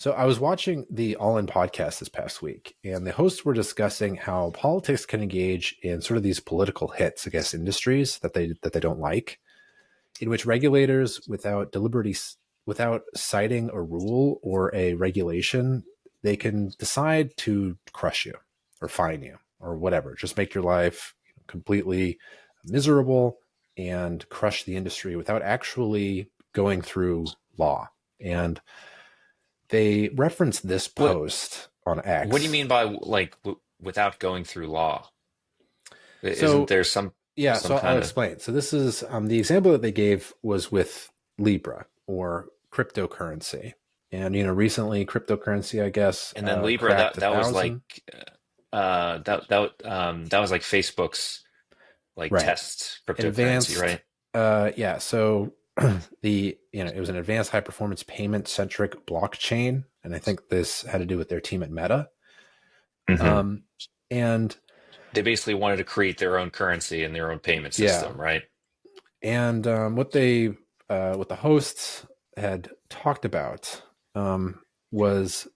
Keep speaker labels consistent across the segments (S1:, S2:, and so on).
S1: So I was watching the All In podcast this past week, and the hosts were discussing how politics can engage in sort of these political hits against industries that they don't like, in which regulators, without citing a rule or a regulation, they can decide to crush you or fine you or whatever, just make your life completely miserable and crush the industry without actually going through law. And they referenced this
S2: What
S1: post on
S2: what do you
S1: X.
S2: mean by without going through law? Isn't
S1: So
S2: there
S1: yeah,
S2: some
S1: so I'll
S2: kind of
S1: explain. So this is the example that they gave was with Libra or cryptocurrency, and recently cryptocurrency, I guess,
S2: and then Libra
S1: cracked
S2: that
S1: a
S2: that was like
S1: thousand.
S2: that was like Facebook's like
S1: Right,
S2: test cryptocurrency,
S1: advanced.
S2: right?
S1: Yeah, so it was an advanced high performance payment centric blockchain, and I think this had to do with their team at Meta.
S2: Hmm.
S1: Um, and
S2: They basically wanted to create their own currency and their own payment
S1: yeah,
S2: system, right?
S1: and what the hosts had talked about was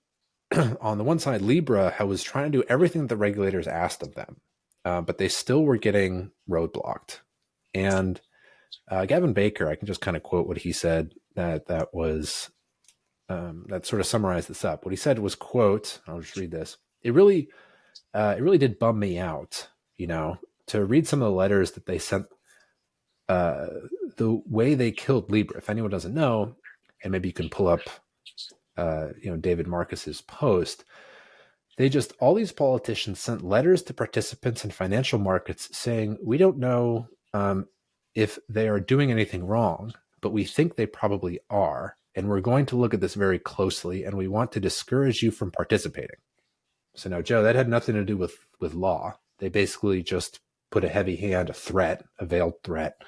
S1: on the one side, Libra was trying to do everything that the regulators asked of them, but they still were getting roadblocked. And Gavin Baker, I can just kind of quote what he said that was that sort of summarized this up. What he said was, "quote," I'll just read this. It really did bum me out, to read some of the letters that they sent. Uh, the way they killed Libra. If anyone doesn't know, and maybe you can pull up, David Marcus's post. They just all these politicians sent letters to participants in financial markets saying, "We don't know if they are doing anything wrong, but we think they probably are, and we're going to look at this very closely, and we want to discourage you from participating." So now, Joe, that had nothing to do with law. They basically just put a heavy hand, a threat, a veiled threat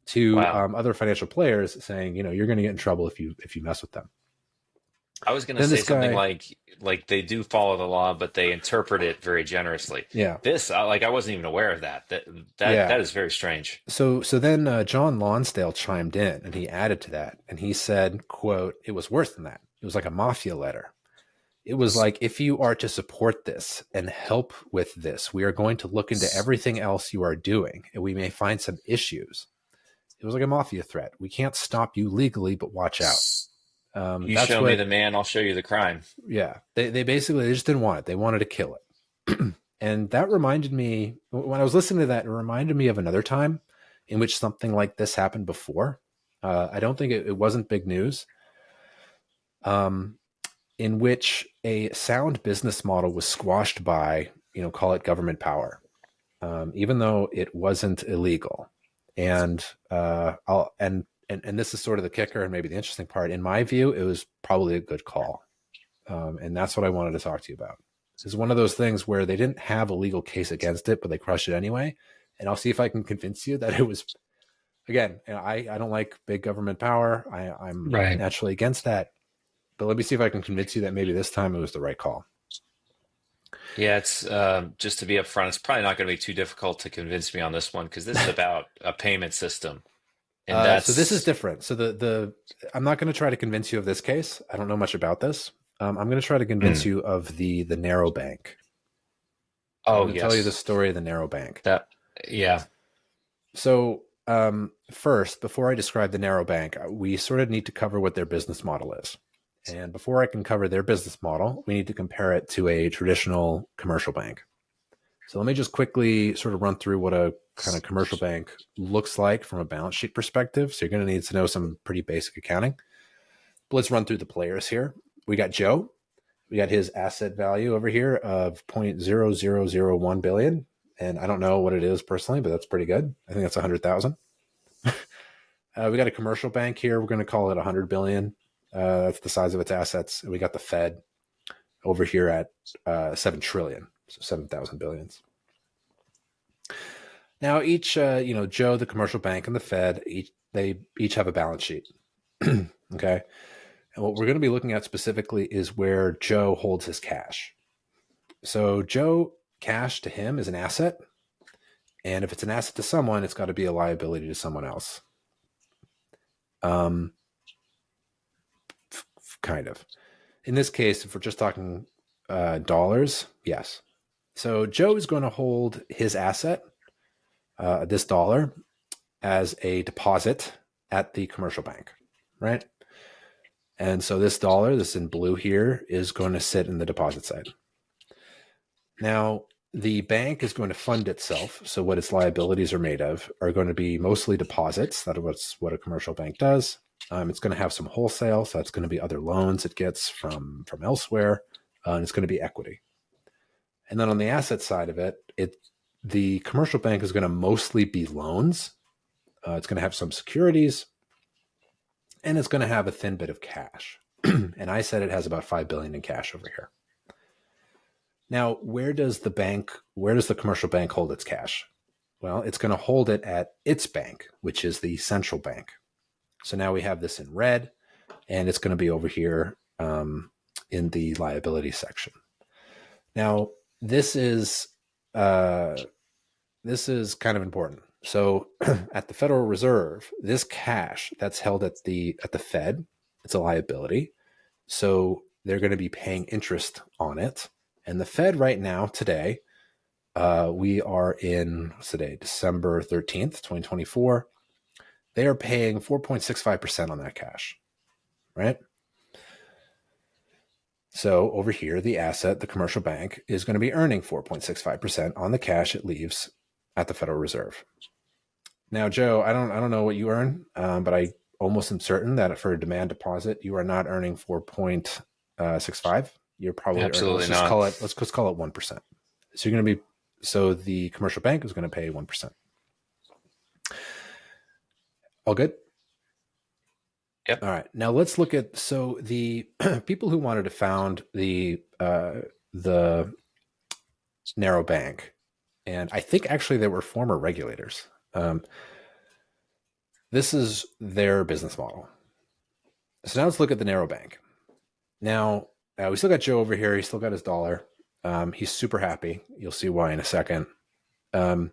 S1: to
S2: Wow.
S1: other financial players, saying, you're going to get in trouble if you mess with them.
S2: I was going to
S1: Then
S2: say
S1: this
S2: something
S1: guy,
S2: like they do follow the law, but they interpret it very generously.
S1: yeah,
S2: This, like, I wasn't even aware of that. That
S1: yeah.
S2: is very strange.
S1: So then John Lonsdale chimed in and he added to that, and he said, "quote, it was worse than that. It was like a mafia letter. It was like, if you are to support this and help with this, we are going to look into everything else you are doing, and we may find some issues." It was like a mafia threat. "We can't stop you legally, but watch out."
S2: You
S1: That's
S2: show me
S1: what,
S2: the man, I'll show you the crime.
S1: yeah. They basically they just didn't want it. They wanted to kill it. And that reminded me, when I was listening to that, it reminded me of another time in which something like this happened before. I don't think it wasn't big news. In which a sound business model was squashed by, call it government power, even though it wasn't illegal. And and this is sort of the kicker and maybe the interesting part. In my view, it was probably a good call, and that's what I wanted to talk to you about. This is one of those things where they didn't have a legal case against it, but they crushed it anyway. And I'll see if I can convince you that it was, again, I don't like big government power. I'm
S2: Right.
S1: naturally against that. But let me see if I can convince you that maybe this time it was the right call.
S2: Yeah, it's just to be upfront, it's probably not going to be too difficult to convince me on this one because this is about a payment system, and
S1: So this is
S2: that's
S1: different. So the I'm not going to try to convince you of this case. I don't know much about this. I'm going to try to convince
S2: mm.
S1: you of the narrow bank. I'm
S2: Oh
S1: going to tell you the
S2: yes,
S1: story of the narrow bank.
S2: that yeah.
S1: So first, before I describe the narrow bank, we sort of need to cover what their business model is. And before I can cover their business model, we need to compare it to a traditional commercial bank. So let me just quickly sort of run through what a kind of commercial bank looks like from a balance sheet perspective. So you're going to need to know some pretty basic accounting. But let's run through the players here. We got Joe. We got his asset value over here of 0.0001 billion. And I don't know what it is personally, but that's pretty good. I think that's 100,000. We got a commercial bank here. We're going to call it 100 billion. That's the size of its assets. And we got the Fed over here at 7 trillion. So 7,000 billions. Now each, Joe, the commercial bank, and the Fed, they each have a balance sheet. Okay. And what we're going to be looking at specifically is where Joe holds his cash. So Joe, cash to him is an asset. And if it's an asset to someone, it's got to be a liability to someone else. Kind of. in this case, if we're just talking dollars, yes. So Joe is going to hold his asset, this dollar, as a deposit at the commercial bank, right? And so this dollar, this in blue here, is going to sit in the deposit side. Now, the bank is going to fund itself. So what its liabilities are made of are going to be mostly deposits. That's what a commercial bank does. It's going to have some wholesale. So that's going to be other loans it gets from elsewhere. And it's going to be equity. And then on the asset side of it, the commercial bank is going to mostly be loans. It's going to have some securities, and it's going to have a thin bit of cash. And I said it has about $5 billion in cash over here. Now, where does the commercial bank hold its cash? Well, it's going to hold it at its bank, which is the central bank. So now we have this in red, and it's going to be over here in the liability section. Now, this is kind of important. So at the Federal Reserve, this cash that's held at the Fed, it's a liability. So they're going to be paying interest on it. And the Fed right now, today, we are in, what's today, December 13th, 2024. They are paying 4.65% on that cash, right? So over here, the asset, the commercial bank, is going to be earning 4.65% on the cash it leaves at the Federal Reserve. Now, Joe, I don't know what you earn, but I almost am certain that for a demand deposit, you are not earning 4.65. You're probably
S2: Absolutely
S1: earning,
S2: not.
S1: let's call it 1%. So you're going to be, so the commercial bank is going to pay 1%. All good?
S2: Yep.
S1: All right. Now let's look at, so the people who wanted to found the narrow bank, and I think actually they were former regulators. This is their business model. So now let's look at the narrow bank. Now, we still got Joe over here. He's still got his dollar. He's super happy. You'll see why in a second. The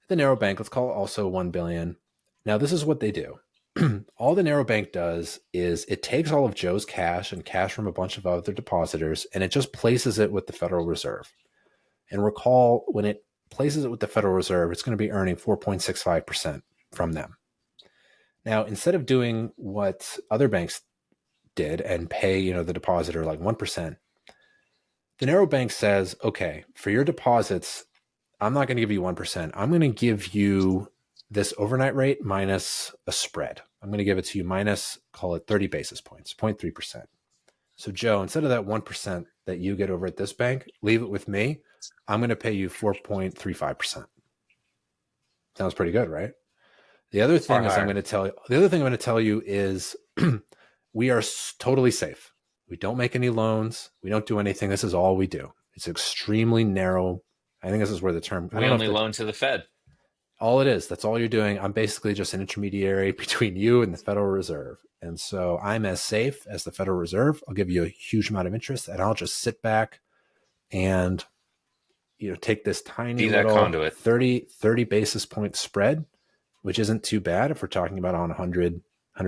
S1: narrow bank, let's call it also 1 billion. Now, this is what they do. All the narrow bank does is it takes all of Joe's cash and cash from a bunch of other depositors, and it just places it with the Federal Reserve. And recall, when it places it with the Federal Reserve, it's going to be earning 4.65% from them. Now, instead of doing what other banks did and pay, the depositor like 1%, the narrow bank says, okay, for your deposits, I'm not going to give you 1%. I'm going to give you this overnight rate minus a spread. I'm going to give it to you minus, call it 30 basis points, 0.3%. So Joe, instead of that 1% that you get over at this bank, leave it with me. I'm going to pay you 4.35%. Sounds pretty good, right? The other thing I'm going to tell you is we are totally safe. We don't make any loans. We don't do anything. This is all we do. It's extremely narrow. I think this is where the term.
S2: We only loan to the Fed.
S1: All it is. That's all you're doing. I'm basically just an intermediary between you and the Federal Reserve. And so I'm as safe as the Federal Reserve. I'll give you a huge amount of interest, and I'll just sit back and take this tiny little
S2: conduit.
S1: 30 basis point spread, which isn't too bad if we're talking about on 100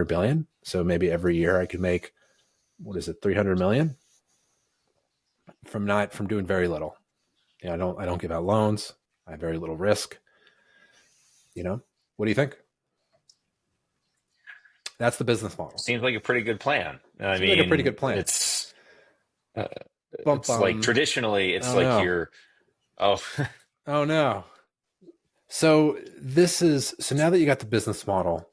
S1: billion. So maybe every year I could make, 300 million from doing very little. I don't give out loans. I have very little risk. What do you think? That's the business model.
S2: Seems like a pretty good plan.
S1: I mean, like a pretty good plan.
S2: It's like traditionally, it's like
S1: no.
S2: you're, oh
S1: no. So now that you got the business model,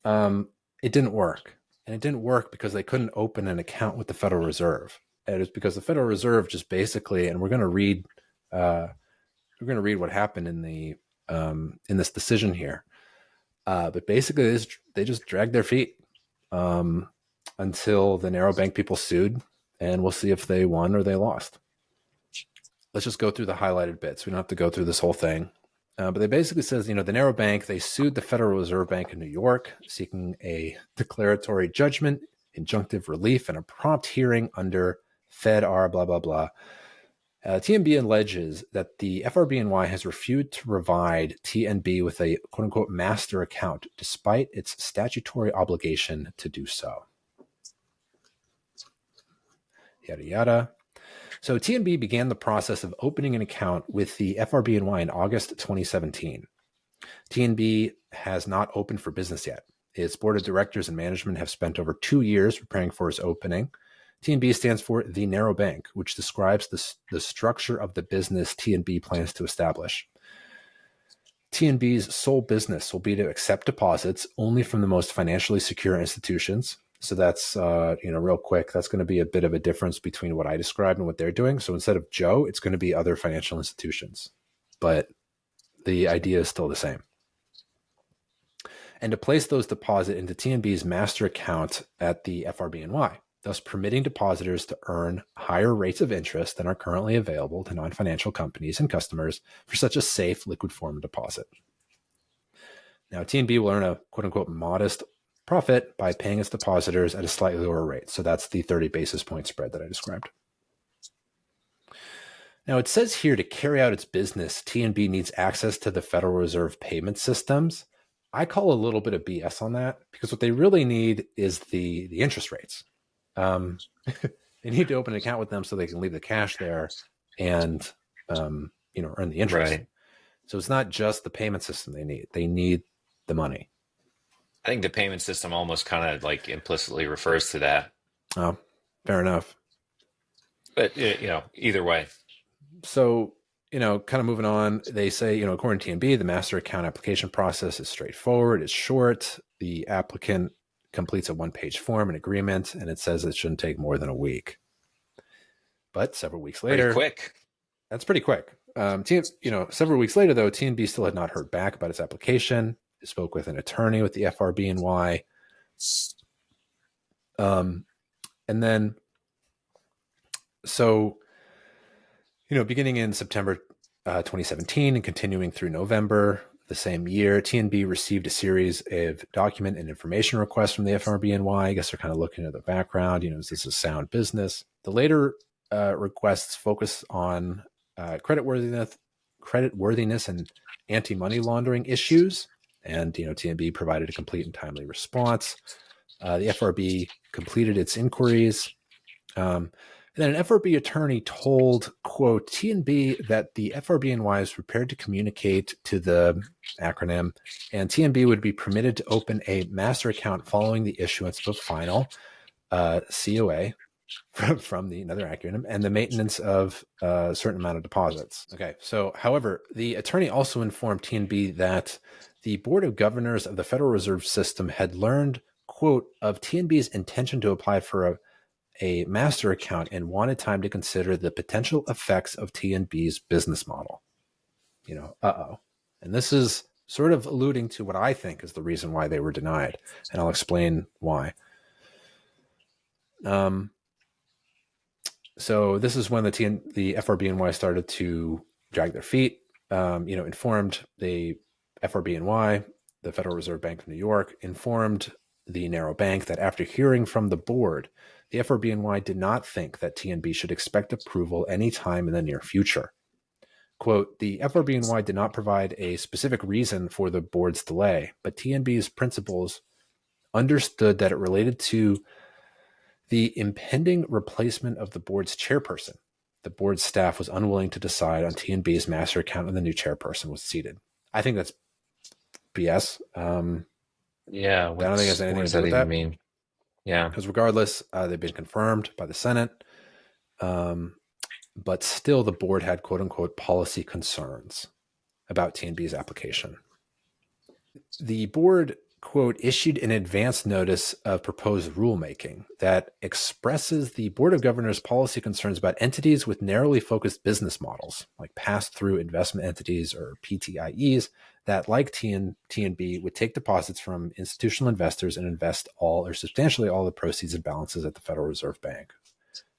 S1: it didn't work. And it didn't work because they couldn't open an account with the Federal Reserve. And it's because the Federal Reserve just basically, and we're going to read what happened in this decision here. But basically they just dragged their feet until the narrow bank people sued, and we'll see if they won or they lost. Let's just go through the highlighted bits. We don't have to go through this whole thing. But they basically says, the narrow bank, they sued the Federal Reserve Bank in New York, seeking a declaratory judgment, injunctive relief, and a prompt hearing under Fed R blah, blah, blah. TNB alleges that the FRBNY has refused to provide TNB with a quote-unquote master account, despite its statutory obligation to do so. yada, yada. So TNB began the process of opening an account with the FRBNY in August 2017. TNB has not opened for business yet. Its board of directors and management have spent over 2 years preparing for its opening. TNB stands for the narrow bank, which describes the structure of the business TNB plans to establish. TNB's sole business will be to accept deposits only from the most financially secure institutions. So that's, real quick, that's going to be a bit of a difference between what I described and what they're doing. So instead of Joe, it's going to be other financial institutions. But the idea is still the same. And to place those deposits into TNB's master account at the FRBNY, thus permitting depositors to earn higher rates of interest than are currently available to non-financial companies and customers for such a safe liquid form of deposit. Now, TNB will earn a quote-unquote modest profit by paying its depositors at a slightly lower rate. So that's the 30 basis point spread that I described. Now, it says here to carry out its business, TNB needs access to the Federal Reserve payment systems. I call a little bit of BS on that because what they really need is the interest rates. They need to open an account with them so they can leave the cash there and earn the interest.
S2: Right.
S1: So it's not just the payment system they need; they need the money.
S2: I think the payment system almost kind of like implicitly refers to that.
S1: Oh, fair enough.
S2: But either way.
S1: So, kind of moving on, they say, according to TNB, the master account application process is straightforward, it's short. The applicant completes a one-page form and agreement, and it says it shouldn't take more than a week. But several weeks
S2: Pretty
S1: later,
S2: quick.
S1: that's pretty quick. Several weeks later, though, TNB still had not heard back about its application. It spoke with an attorney with the FRBNY. And then, so, beginning in September 2017 and continuing through November the same year, TNB received a series of document and information requests from the FRBNY. I guess they're kind of looking at the background. Is this a sound business? The later requests focus on creditworthiness and anti-money laundering issues. And, TNB provided a complete and timely response. The FRB completed its inquiries. And then an FRB attorney told, quote, TNB that the FRBNY is prepared to communicate to the acronym, and TNB would be permitted to open a master account following the issuance of a final COA from the another acronym and the maintenance of a certain amount of deposits. Okay, so however, the attorney also informed TNB that the Board of Governors of the Federal Reserve System had learned, quote, of TNB's intention to apply for a master account and wanted time to consider the potential effects of TNB's business model. And this is sort of alluding to what I think is the reason why they were denied. And I'll explain why. So this is when the FRBNY started to drag their feet, informed the FRBNY, the Federal Reserve Bank of New York, informed the narrow bank that after hearing from the board, the FRBNY did not think that TNB should expect approval anytime in the near future. Quote, the FRBNY did not provide a specific reason for the board's delay, but TNB's principals understood that it related to the impending replacement of the board's chairperson. The board's staff was unwilling to decide on TNB's master account when the new chairperson was seated. I think that's BS.
S2: Yeah.
S1: I don't think it has anything
S2: What
S1: to
S2: does
S1: do
S2: that
S1: with
S2: even
S1: that.
S2: mean? Yeah.
S1: Because regardless, they've been confirmed by the Senate. But still, the board had quote unquote policy concerns about TNB's application. The board, quote, issued an advance notice of proposed rulemaking that expresses the Board of Governors' policy concerns about entities with narrowly focused business models, like pass-through investment entities or PTIEs, that, like TNB, would take deposits from institutional investors and invest all or substantially all the proceeds and balances at the Federal Reserve Bank.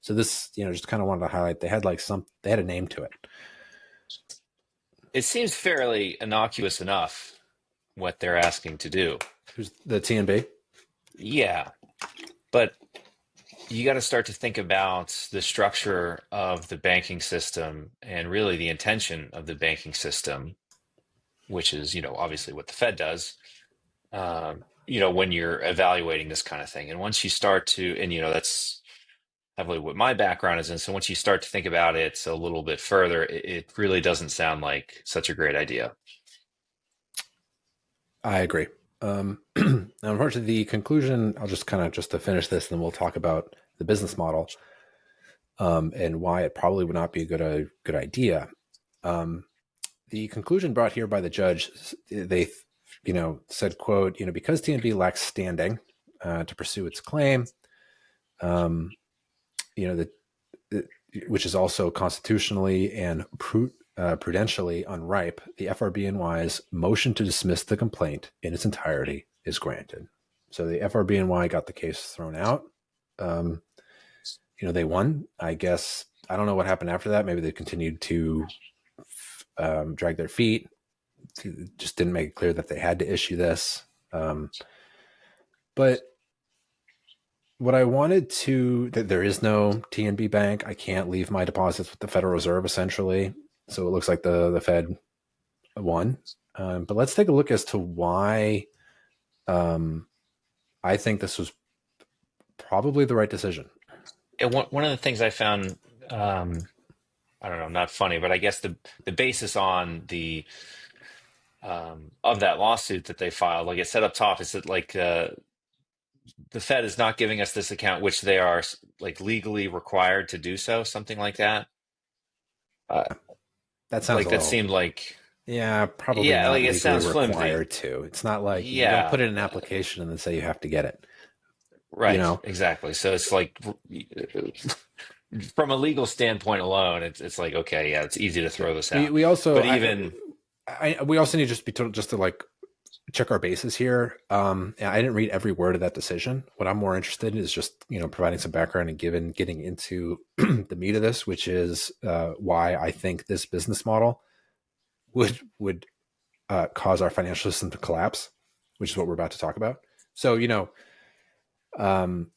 S1: So this, just kind of wanted to highlight they had a name to it.
S2: It seems fairly innocuous enough what they're asking to do.
S1: Who's the TNB?
S2: Yeah, but you got to start to think about the structure of the banking system and really the intention of the banking system, which is, obviously what the Fed does, when you're evaluating this kind of thing. And once you start to, and, that's heavily what my background is in. So once you start to think about it a little bit further, it really doesn't sound like such a great idea.
S1: I agree. Now, unfortunately, the conclusion, I'll just kind of just to finish this, and then we'll talk about the business model and why it probably would not be a good idea. Um, the conclusion brought here by the judge, they, said, quote, because TNB lacks standing to pursue its claim, um, that which is also constitutionally and prudentially unripe, the FRBNY's motion to dismiss the complaint in its entirety is granted. So the FRBNY got the case thrown out. They won. I guess I don't know what happened after that. Maybe they continued to drag their feet. Just didn't make it clear that they had to issue this. But what I wanted to, that there is no TNB bank. I can't leave my deposits with the Federal Reserve, essentially. So it looks like the Fed won. But let's take a look as to why I think this was probably the right decision.
S2: And one of the things I found, I don't know, not funny, but I guess the basis on the of that lawsuit that they filed, like it said up top, is that like the Fed is not giving us this account, which they are like legally required to do so, something like that. Uh,
S1: That sounds
S2: like
S1: a
S2: that
S1: little,
S2: seemed like,
S1: yeah, probably
S2: yeah,
S1: not
S2: like it
S1: legally
S2: sounds flimsy.
S1: required to. It's not like you don't
S2: Yeah,
S1: put it in an application and then say you have to get it. You
S2: right,
S1: know,
S2: exactly. So it's like from a legal standpoint alone, it's like okay, yeah, it's easy to throw this
S1: we
S2: out.
S1: we also
S2: But even
S1: we also need to just be told just to like check our bases here. I didn't read every word of that decision. What I'm more interested in is just providing some background and getting into the meat of this, which is why I think this business model would cause our financial system to collapse, which is what we're about to talk about. So um,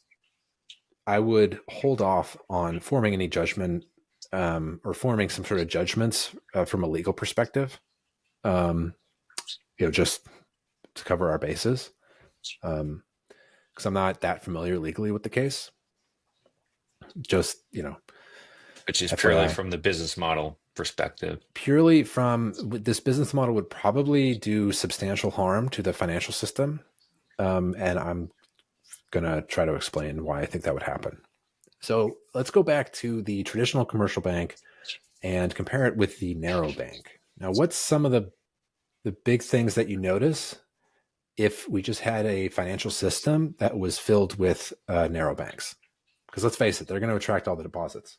S1: I would hold off on forming any judgment or forming some sort of judgments from a legal perspective. Um, just to cover our bases, because I'm not that familiar legally with the case. Just
S2: which is purely
S1: FYI,
S2: from the business model perspective.
S1: purely from this business model would probably do substantial harm to the financial system, and I'm gonna try to explain why I think that would happen. So let's go back to the traditional commercial bank and compare it with the narrow bank. Now, what's some of the big things that you notice if we just had a financial system that was filled with narrow banks? Because let's face it, they're going to attract all the deposits.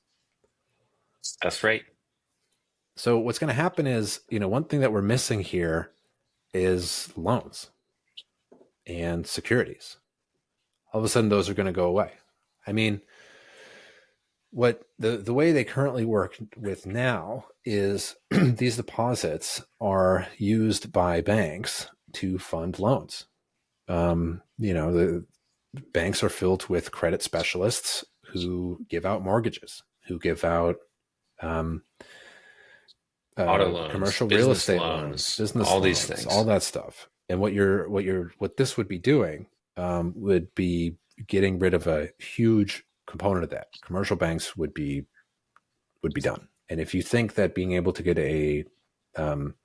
S2: That's right.
S1: So what's going to happen is, one thing that we're missing here is loans and securities. All of a sudden, those are going to go away. I mean, what the way they currently work with now is these deposits are used by banks to fund loans. The banks are filled with credit specialists who give out mortgages, who give out
S2: Auto loans,
S1: commercial real
S2: business
S1: estate loans,
S2: loans,
S1: business
S2: all these
S1: loans, all
S2: things.
S1: that stuff. And what this would be doing would be getting rid of a huge component of that. Commercial banks would be done. And if you think that being able to get um,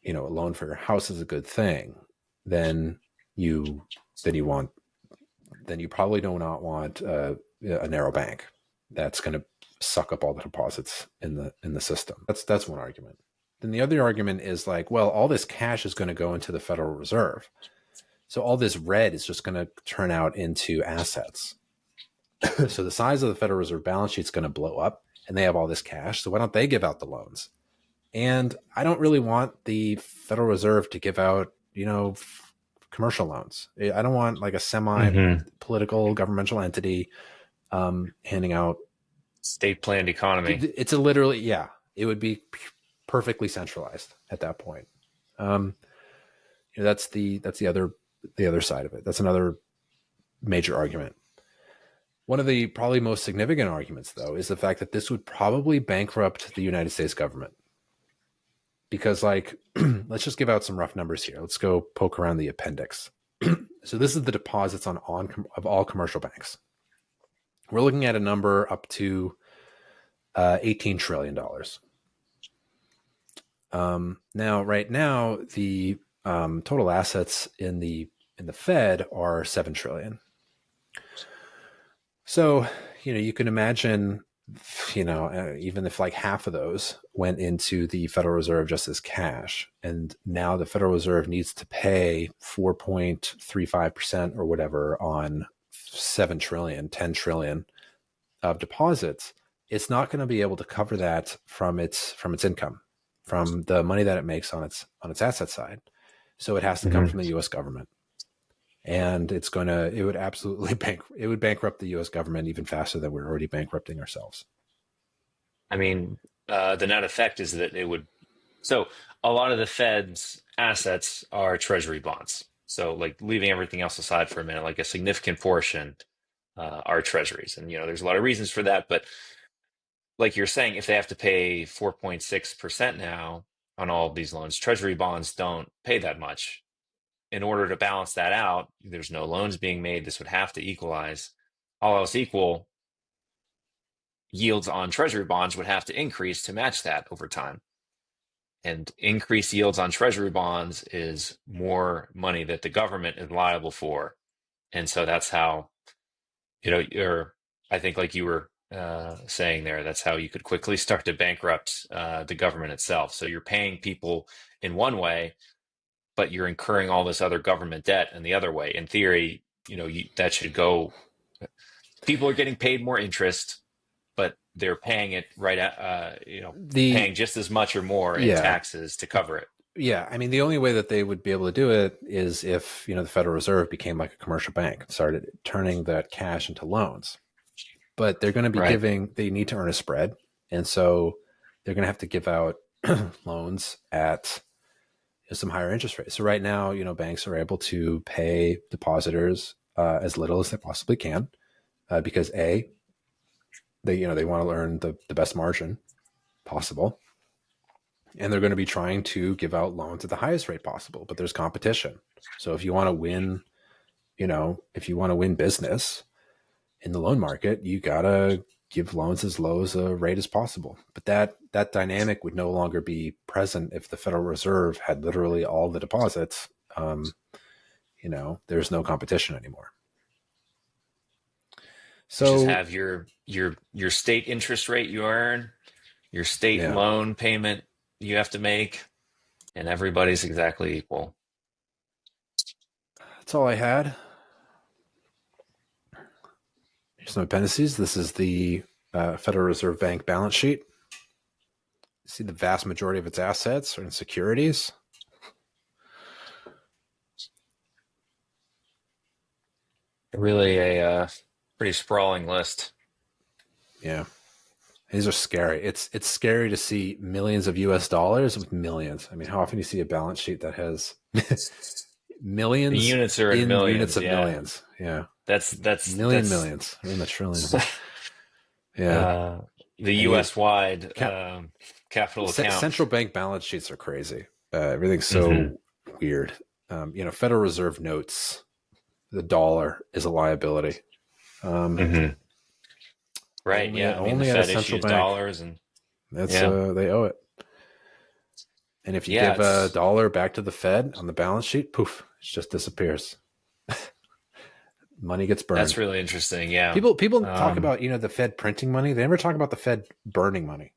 S1: a loan for your house is a good thing, then you want then you probably do not want a narrow bank that's going to suck up all the deposits in the system. That's one argument. Then the other argument is like, well, all this cash is going to go into the Federal Reserve, so all this red is just going to turn out into assets. So the size of the Federal Reserve balance sheet is going to blow up, and they have all this cash. So why don't they give out the loans? And I don't really want the Federal Reserve to give out, commercial loans. I don't want like a
S2: Hmm.
S1: semi-political governmental entity handing out.
S2: State planned economy.
S1: It's a literally, yeah, it would be perfectly centralized at that point. Um, that's the other side of it. That's another major argument. One of the probably most significant arguments, though, is the fact that this would probably bankrupt the United States government. Because, like, let's just give out some rough numbers here. Let's go poke around the appendix. So this is the deposits of all commercial banks. We're looking at a number up to $18 trillion. Now, right now, the total assets in the Fed are 7 trillion. So, you can imagine, even if like half of those went into the Federal Reserve just as cash, and now the Federal Reserve needs to pay 4.35% or whatever on 7 trillion, 10 trillion of deposits, it's not going to be able to cover that from its income, from the money that it makes on its asset side. So it has to come
S2: Mm-hmm.
S1: from the U.S. government, and it would absolutely bankrupt the U.S. government even faster than we're already bankrupting ourselves.
S2: I mean, the net effect is that it would. So a lot of the Fed's assets are treasury bonds. So, like leaving everything else aside for a minute, like a significant portion are treasuries, and there's a lot of reasons for that. But like you're saying, if they have to pay 4.6% now on all of these loans, treasury bonds don't pay that much. In order to balance that out, there's no loans being made. This would have to equalize. All else equal, yields on treasury bonds would have to increase to match that over time. And increased yields on treasury bonds is more money that the government is liable for. And so that's how, I think like you were saying there, that's how you could quickly start to bankrupt the government itself. So you're paying people in one way, but you're incurring all this other government debt in the other way. In theory, that should go. People are getting paid more interest, but they're paying it right at,
S1: The
S2: paying just as much or more in
S1: Yeah,
S2: taxes to cover it.
S1: yeah. I mean, the only way that they would be able to do it is if the Federal Reserve became like a commercial bank, started turning that cash into loans. But they're going to be
S2: Right.
S1: they need to earn a spread, and so they're going to have to give out loans at some higher interest rates. So right now, banks are able to pay depositors as little as they possibly can, because they want to earn the best margin possible, and they're going to be trying to give out loans at the highest rate possible. But there's competition. So if you want to win, if you want to win business in the loan market, you gotta give loans as low as a rate as possible. But that dynamic would no longer be present if the Federal Reserve had literally all the deposits. There's no competition anymore.
S2: You just
S1: So
S2: have your state interest rate you earn, your state
S1: yeah,
S2: loan payment you have to make, and everybody's exactly equal.
S1: that's all I had. Here's some appendices. This is the Federal Reserve Bank balance sheet. See, the vast majority of its assets are in securities.
S2: Really a pretty sprawling list.
S1: Yeah, these are scary. It's scary to see millions of US dollars with millions. I mean, how often do you see a balance sheet that has
S2: The
S1: millions
S2: units are in
S1: in units
S2: millions.
S1: of
S2: Yeah,
S1: millions? Yeah,
S2: that's
S1: millions. We're in the trillions. Yeah,
S2: uh, the
S1: and
S2: U.S. wide capital account.
S1: central bank balance sheets are crazy. Everything's
S2: Hmm.
S1: so weird. Federal Reserve notes, the dollar is a liability. Um,
S2: Hmm. Right.
S1: only
S2: Yeah. I mean, the
S1: only at a
S2: Fed
S1: central
S2: issues
S1: bank.
S2: dollars, and
S1: That's
S2: yeah,
S1: they owe it. And if you
S2: yeah.
S1: give a
S2: It's
S1: dollar back to the Fed on the balance sheet, poof, it just disappears. Money gets
S2: that's
S1: burned.
S2: really interesting. Yeah.
S1: People talk
S2: Um,
S1: about the Fed printing money. They never talk about the Fed burning money.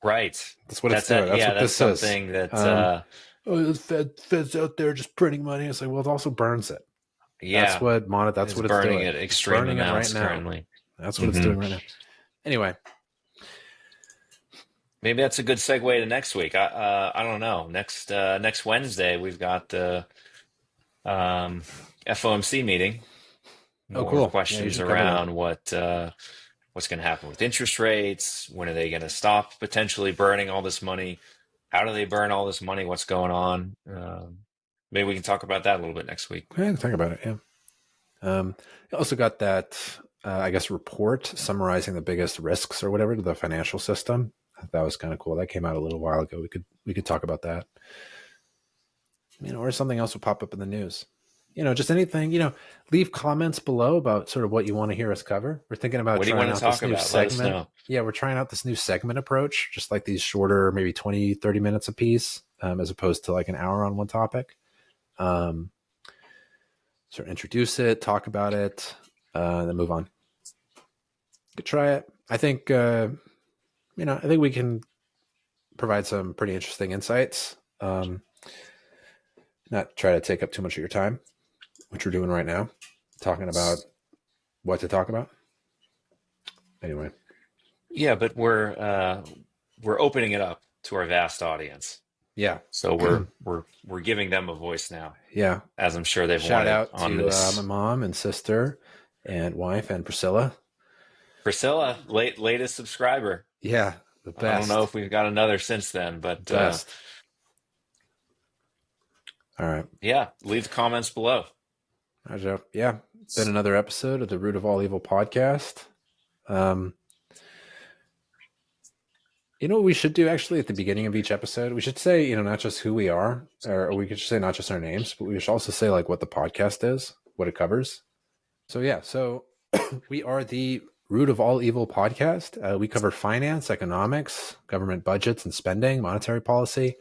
S2: right.
S1: That's what it's doing. That's
S2: Yeah.
S1: what
S2: That's
S1: this is.
S2: something that.
S1: Oh, the Fed's out there just printing money. It's like, well, it also burns it.
S2: Yeah.
S1: That's
S2: Is
S1: what it's
S2: burning
S1: doing.
S2: at
S1: It's
S2: extreme
S1: burning it right
S2: amounts
S1: now.
S2: currently.
S1: That's what it's
S2: Hmm.
S1: doing right now. Anyway,
S2: Maybe that's a good segue to next week. I don't know. Next Wednesday we've got the um, FOMC meeting.
S1: oh,
S2: More
S1: cool. Yeah, you
S2: questions
S1: should cover that.
S2: around what's going to happen with interest rates. When are they going to stop potentially burning all this money? How do they burn all this money? What's going on? Maybe we can talk about that a little bit next week.
S1: Yeah, talk about it. Yeah. You also got that, I guess, report summarizing the biggest risks or whatever to the financial system. That was kind of cool. That came out a little while ago. We could talk about that. Or something else will pop up in the news. just anything, leave comments below about sort of what you want to hear us cover. We're thinking about
S2: What do you
S1: trying
S2: want to
S1: out this
S2: talk
S1: new
S2: about? Let us
S1: segment.
S2: know.
S1: Yeah, we're trying out this new segment approach, just like these shorter, maybe 20, 30 minutes a piece, as opposed to like an hour on one topic. Sort of introduce it, talk about it, then move on. Could try it. I think, I think we can provide some pretty interesting insights. Not try to take up too much of your time, which we're doing right now, talking about what to talk about. Anyway,
S2: Yeah, but we're opening it up to our vast audience.
S1: yeah,
S2: So we're giving them a voice now,
S1: yeah.
S2: as I'm sure they've
S1: Shout
S2: wanted
S1: out
S2: on
S1: to my
S2: this.
S1: mom and sister and wife and Priscilla.
S2: Priscilla, latest subscriber.
S1: Yeah, the
S2: I don't know
S1: best,
S2: if we've got another since then,
S1: the
S2: but
S1: best. All right,
S2: yeah, leave the comments below.
S1: hi Joe. Yeah, been another episode of the Root of All Evil podcast. Um, what we should do actually at the beginning of each episode? We should say, not just who we are, or we could just say not just our names, but we should also say like what the podcast is, what it covers. So yeah, so we are the Root of All Evil podcast. We cover finance, economics, government budgets and spending, monetary policy.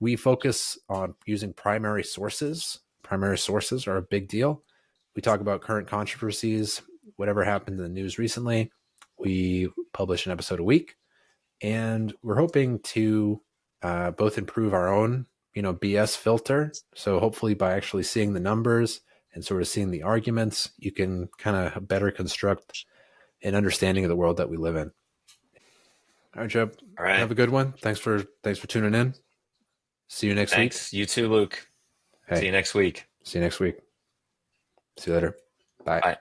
S1: We focus on using primary sources. Primary sources are a big deal. We talk about current controversies, whatever happened in the news recently. We publish an episode a week, and we're hoping to both improve our own, BS filter. So hopefully, by actually seeing the numbers and sort of seeing the arguments, you can kind of better construct an understanding of the world that we live in. All right, Joe.
S2: All right.
S1: Have a good one. Thanks for tuning in. See you next week.
S2: Thanks. You too, Luke. See
S1: Hey,
S2: you next week.
S1: see you next week. See you later. Bye.
S2: Bye.